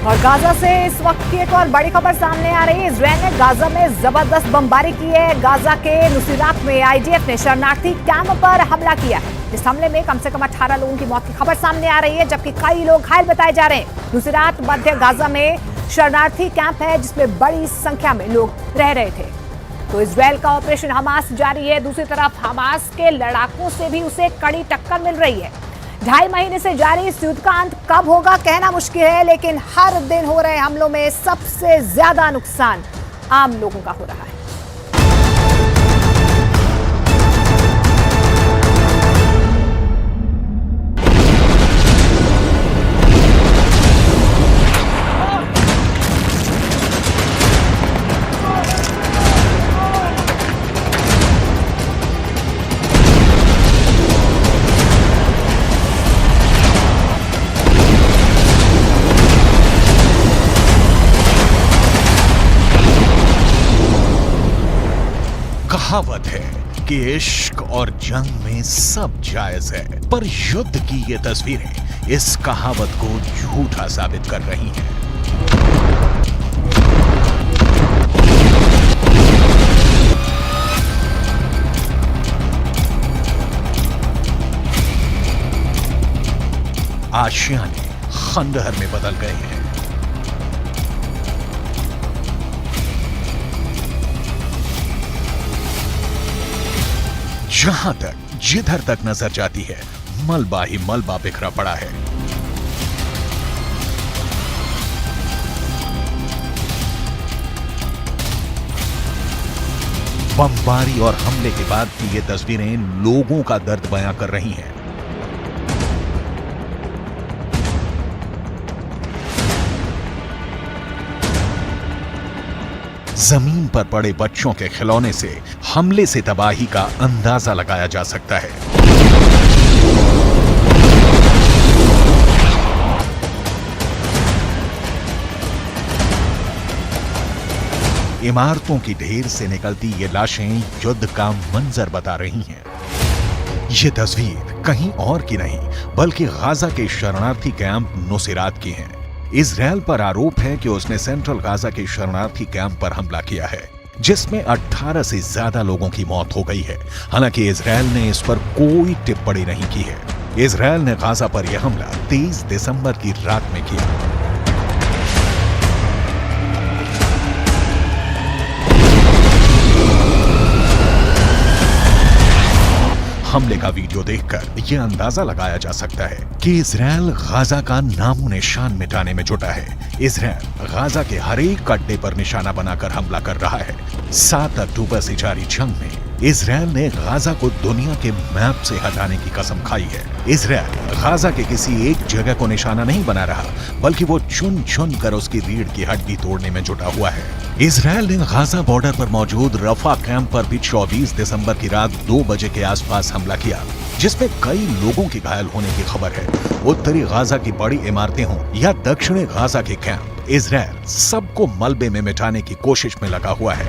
और गाजा से इस वक्त की एक और बड़ी खबर सामने आ रही है। इजरायल ने गाजा में जबरदस्त बमबारी की है। गाजा के नुसीरात में आईडीएफ ने शरणार्थी कैंप पर हमला किया। इस हमले में कम से कम 18 लोगों की मौत की खबर सामने आ रही है, जबकि कई लोग घायल बताए जा रहे हैं। नुसीरात मध्य गाजा में शरणार्थी कैंप है जिसमें बड़ी संख्या में लोग रह रहे थे। तो इजरायल का ऑपरेशन हमास जारी है। दूसरी तरफ हमास के लड़ाकों से भी उसे कड़ी टक्कर मिल रही है। 2.5 महीने से जारी इस युद्ध का अंत कब होगा कहना मुश्किल है, लेकिन हर दिन हो रहे हमलों में सबसे ज्यादा नुकसान आम लोगों का हो रहा है। कहावत है कि इश्क और जंग में सब जायज है, पर युद्ध की ये तस्वीरें इस कहावत को झूठा साबित कर रही हैं। आशियाने खंडहर में बदल गए हैं। जहां तक जिधर तक नजर जाती है मलबा ही मलबा बिखरा पड़ा है। बमबारी और हमले के बाद की ये तस्वीरें लोगों का दर्द बयां कर रही हैं। जमीन पर पड़े बच्चों के खिलौने से हमले से तबाही का अंदाजा लगाया जा सकता है। इमारतों की ढेर से निकलती ये लाशें युद्ध का मंजर बता रही हैं। ये तस्वीर कहीं और की नहीं बल्कि गाजा के शरणार्थी कैंप नुसीरात की है। इजरायल पर आरोप है कि उसने सेंट्रल गाजा के शरणार्थी कैंप पर हमला किया है, जिसमें 18 से ज्यादा लोगों की मौत हो गई है। हालांकि इजरायल ने इस पर कोई टिप्पणी नहीं की है। इजरायल ने गाजा पर यह हमला 23 दिसंबर की रात में किया। हमले का वीडियो देखकर यह अंदाजा लगाया जा सकता है कि इजरायल गाजा का नामो निशान मिटाने में जुटा है। इजरायल गाजा के हर एक अड्डे पर निशाना बनाकर हमला कर रहा है। 7 अक्टूबर से जारी जंग में इजरायल ने गाजा को दुनिया के मैप से हटाने की कसम खाई है। इजरायल गाजा के किसी एक जगह को निशाना नहीं बना रहा, बल्कि वो चुन चुन कर उसकी रीढ़ की हड्डी तोड़ने में जुटा हुआ है। इजरायल ने गाजा बॉर्डर पर मौजूद रफा कैंप पर भी 24 दिसंबर की रात 2 बजे के आसपास हमला किया, जिसमें कई लोगों के घायल होने की खबर है। उत्तरी गाजा की बड़ी इमारतें हों या दक्षिणी गाजा के कैंप, इजरायल सबको मलबे में मिटाने की कोशिश में लगा हुआ है।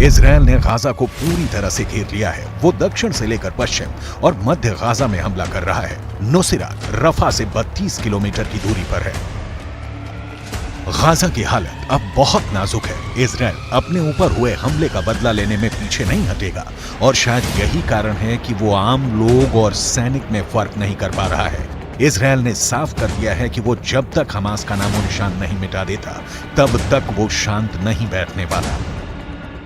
इजरायल ने गाजा को पूरी तरह से घेर लिया है। वो दक्षिण से लेकर पश्चिम और मध्य गाजा में हमला कर रहा है। नुसीरात रफा से 32 किलोमीटर की दूरी पर है। गाजा की हालत अब बहुत नाजुक है। इजरायल अपने ऊपर हुए हमले का बदला लेने में पीछे नहीं हटेगा, और शायद यही कारण है कि वो आम लोग और सैनिक में फर्क नहीं कर पा रहा है। इजरायल ने साफ कर दिया है कि वो जब तक हमास का नामो निशान नहीं मिटा देता तब तक वो शांत नहीं बैठने वाला।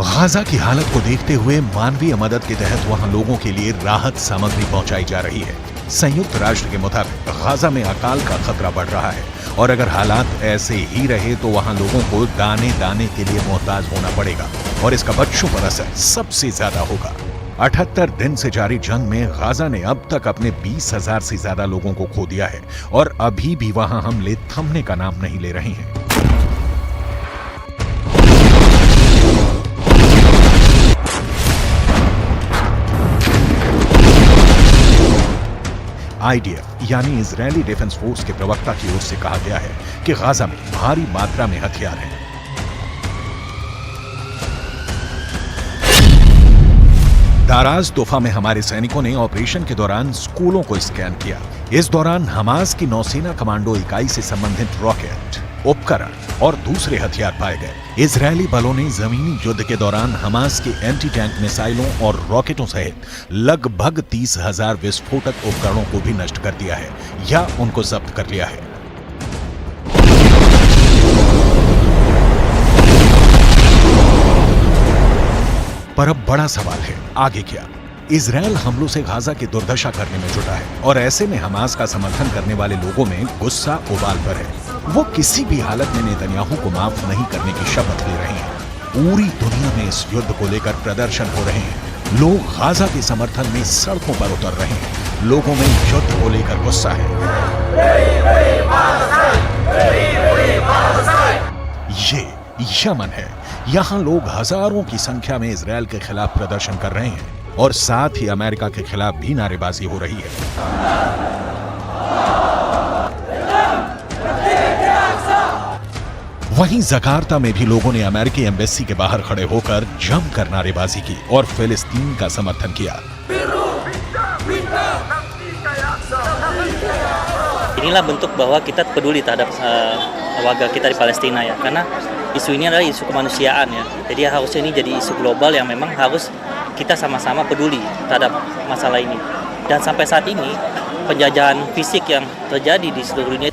गाजा की हालत को देखते हुए मानवीय मदद के तहत वहां लोगों के लिए राहत सामग्री पहुंचाई जा रही है। संयुक्त राष्ट्र के मुताबिक गाजा में अकाल का खतरा बढ़ रहा है और अगर हालात ऐसे ही रहे तो वहां लोगों को दाने दाने के लिए मोहताज होना पड़ेगा और इसका बच्चों पर असर सबसे ज्यादा होगा। 78 दिन से जारी जंग में गाजा ने अब तक अपने 20,000 से ज्यादा लोगों को खो दिया है और अभी भी वहां हमले थमने का नाम नहीं ले रहे हैं। IDF यानी इजरायली डिफेंस फोर्स के प्रवक्ता की ओर से कहा गया है कि गाजा में भारी मात्रा में हथियार हैं। दाराज तोफा में हमारे सैनिकों ने ऑपरेशन के दौरान स्कूलों को स्कैन किया। इस दौरान हमास की नौसेना कमांडो इकाई से संबंधित रॉकेट, उपकरण और दूसरे हथियार पाए गए। इजरायली बलों ने जमीनी युद्ध के दौरान हमास के एंटी टैंक मिसाइलों और रॉकेटों सहित लगभग 30,000 विस्फोटक उपकरणों को भी नष्ट कर दिया है या उनको जब्त कर लिया है। पर अब बड़ा सवाल है, आगे क्या? इजरायल हमलों से गाजा की दुर्दशा करने में जुटा है और ऐसे में हमास का समर्थन करने वाले लोगों में गुस्सा उबाल पर है। वो किसी भी हालत में नेतन्याहू को माफ नहीं करने की शपथ ले रहे हैं। पूरी दुनिया में इस युद्ध को लेकर प्रदर्शन हो रहे हैं। लोग गाजा के समर्थन में सड़कों पर उतर रहे हैं। लोगों में युद्ध को लेकर गुस्सा है। ये यमन है। यहाँ लोग हजारों की संख्या में इजरायल के खिलाफ प्रदर्शन कर रहे हैं और साथ ही अमेरिका के खिलाफ भी नारेबाजी हो रही है। वहीं जकार्ता में भी लोगों ने अमेरिकी एम्बेसी के बाहर खड़े होकर जमकर नारेबाजी की और फिलिस्तीन का समर्थन किया। Inilah bentuk bahwa kita peduli terhadap warga kita di Palestina ya, karena isu ini adalah isu kemanusiaan ya. Jadi harusnya ini jadi isu global yang memang harus kita sama-sama peduli terhadap masalah ini. Dan sampai saat ini penjajahan fisik yang terjadi di seluruh dunia.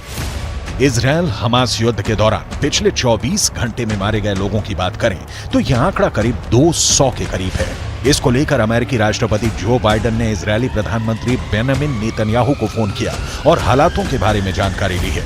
Israel Hamas युद्ध के दौरान पिछले 24 घंटे में मारे गए लोगों की बात करें तो यह आंकड़ा करीब 200 के करीब है। इसको लेकर अमेरिकी राष्ट्रपति जो बाइडेन ने इजरायली प्रधानमंत्री बेंजामिन नेतन्याहू को फोन किया और हालातों के बारे में जानकारी ली है।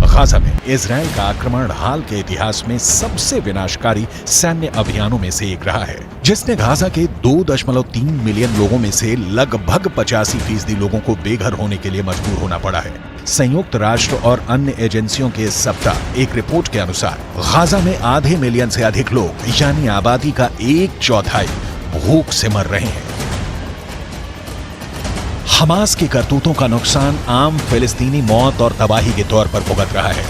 गाजा में इजरायल का आक्रमण हाल के इतिहास में सबसे विनाशकारी सैन्य अभियानों में से एक रहा है, जिसने गाजा के 2.3 मिलियन लोगों में से लगभग 85% लोगों को बेघर होने के लिए मजबूर होना पड़ा है। संयुक्त राष्ट्र और अन्य एजेंसियों के इस सप्ताह एक रिपोर्ट के अनुसार गाजा में आधे मिलियन से अधिक लोग यानी आबादी का 1/4 भूख से मर रहे हैं। हमास की करतूतों का नुकसान आम फिलिस्तीनी मौत और तबाही के तौर पर भुगत रहा है।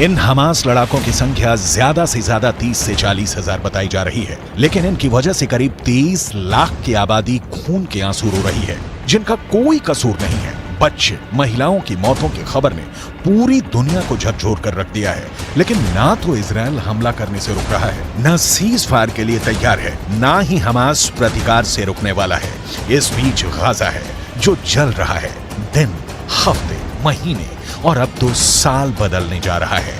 इन हमास लड़ाकों की संख्या ज्यादा से ज्यादा 30 से 40 हजार बताई जा रही है, लेकिन इनकी वजह से करीब 23 लाख की आबादी खून के आंसू रो रही है, जिनका कोई कसूर नहीं है। बच्चे, महिलाओं की मौतों की खबर ने पूरी दुनिया को झकझोर कर रख दिया है, लेकिन ना तो इजरायल हमला करने से रुक रहा है, न सीज फायर के लिए तैयार है, ना ही हमास प्रतिकार से रुकने वाला है। इस बीच गाजा है जो जल रहा है। दिन, हफ्ते, महीने और अब तो साल बदलने जा रहा है।